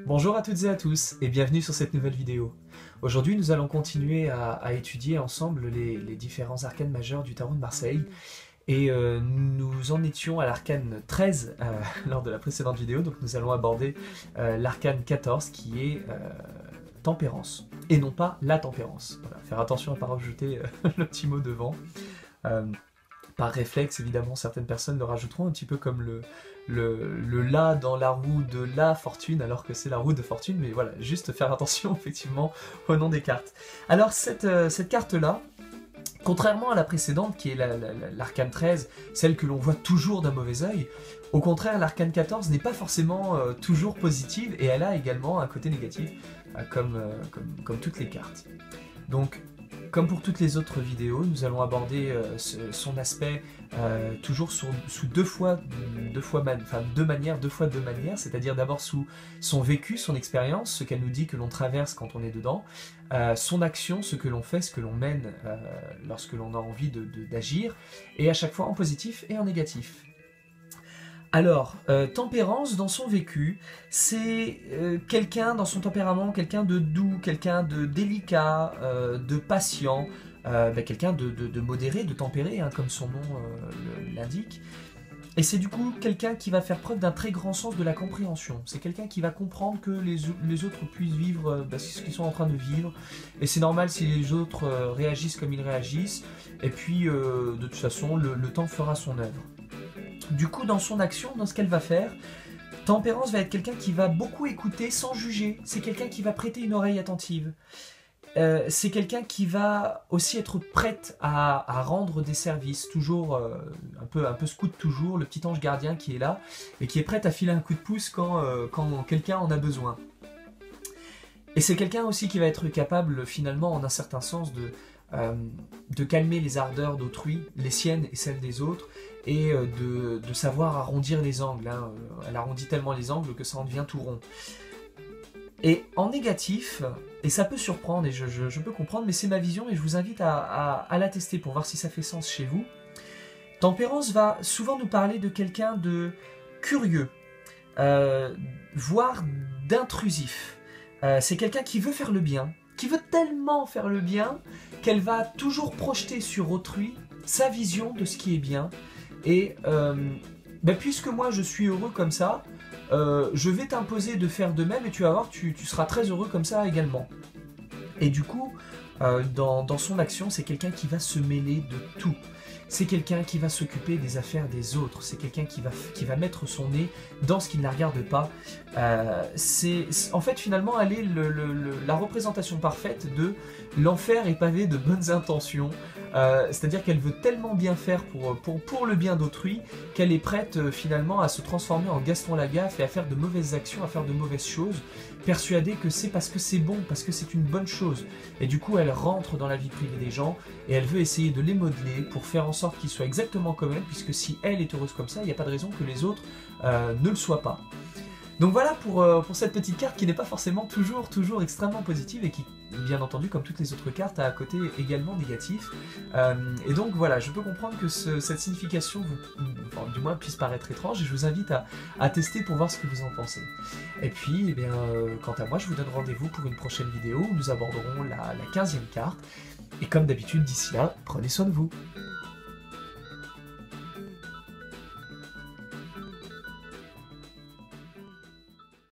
Bonjour à toutes et à tous et bienvenue sur cette nouvelle vidéo. Aujourd'hui nous allons continuer à étudier ensemble les différents arcanes majeurs du tarot de Marseille et nous en étions à l'arcane 13 lors de la précédente vidéo, donc nous allons aborder l'arcane 14 qui est tempérance et non pas la tempérance. Voilà, faire attention à ne pas rajouter le petit mot devant. Par réflexe, évidemment, certaines personnes le rajouteront un petit peu comme le la dans la roue de la fortune, alors que c'est la roue de fortune, mais voilà, juste faire attention, effectivement, au nom des cartes. Alors, cette carte-là, contrairement à la précédente, qui est l'arcane 13, celle que l'on voit toujours d'un mauvais œil, au contraire, l'arcane 14 n'est pas forcément toujours positive, et elle a également un côté négatif, comme toutes les cartes. Donc, comme pour toutes les autres vidéos, nous allons aborder son aspect toujours sous deux manières, c'est-à-dire d'abord sous son vécu, son expérience, ce qu'elle nous dit que l'on traverse quand on est dedans, son action, ce que l'on fait, ce que l'on mène lorsque l'on a envie d'agir, et à chaque fois en positif et en négatif. Alors, tempérance dans son vécu, c'est quelqu'un dans son tempérament, quelqu'un de doux, quelqu'un de délicat, de patient, quelqu'un de modéré, de tempéré, hein, comme son nom l'indique. Et c'est du coup quelqu'un qui va faire preuve d'un très grand sens de la compréhension. C'est quelqu'un qui va comprendre que les autres puissent vivre ce qu'ils sont en train de vivre. Et c'est normal si les autres réagissent comme ils réagissent. Et puis, de toute façon, le temps fera son œuvre. Du coup, dans son action, dans ce qu'elle va faire, Tempérance va être quelqu'un qui va beaucoup écouter sans juger. C'est quelqu'un qui va prêter une oreille attentive. C'est quelqu'un qui va aussi être prête à rendre des services, toujours un peu scout toujours, le petit ange gardien qui est là et qui est prête à filer un coup de pouce quand quelqu'un en a besoin. Et c'est quelqu'un aussi qui va être capable finalement en un certain sens de calmer les ardeurs d'autrui, les siennes et celles des autres, et de savoir arrondir les angles. Hein. Elle arrondit tellement les angles que ça en devient tout rond. Et en négatif, et ça peut surprendre et je peux comprendre, mais c'est ma vision et je vous invite à la tester pour voir si ça fait sens chez vous. Tempérance va souvent nous parler de quelqu'un de curieux, voire d'intrusif. C'est quelqu'un qui veut faire le bien, qui veut tellement faire le bien qu'elle va toujours projeter sur autrui sa vision de ce qui est bien. Et puisque moi je suis heureux comme ça, je vais t'imposer de faire de même et tu vas voir, tu seras très heureux comme ça également. Et du coup, dans son action, c'est quelqu'un qui va se mêler de tout. C'est quelqu'un qui va s'occuper des affaires des autres. C'est quelqu'un qui va mettre son nez dans ce qui ne la regarde pas. En fait, finalement, elle est la représentation parfaite de l'enfer est pavé de bonnes intentions. C'est-à-dire qu'elle veut tellement bien faire pour le bien d'autrui qu'elle est prête finalement à se transformer en Gaston Lagaffe et à faire de mauvaises actions, à faire de mauvaises choses, persuadée que c'est parce que c'est bon, parce que c'est une bonne chose. Et du coup, elle rentre dans la vie privée des gens et elle veut essayer de les modeler pour faire en sorte qu'ils soient exactement comme elle, puisque si elle est heureuse comme ça, il n'y a pas de raison que les autres ne le soient pas. Donc voilà pour cette petite carte qui n'est pas forcément toujours extrêmement positive et qui, bien entendu, comme toutes les autres cartes, a un côté également négatif. Et donc voilà, je peux comprendre que cette signification, du moins, puisse paraître étrange et je vous invite à tester pour voir ce que vous en pensez. Et puis, quant à moi, je vous donne rendez-vous pour une prochaine vidéo où nous aborderons la 15e carte. Et comme d'habitude, d'ici là, prenez soin de vous.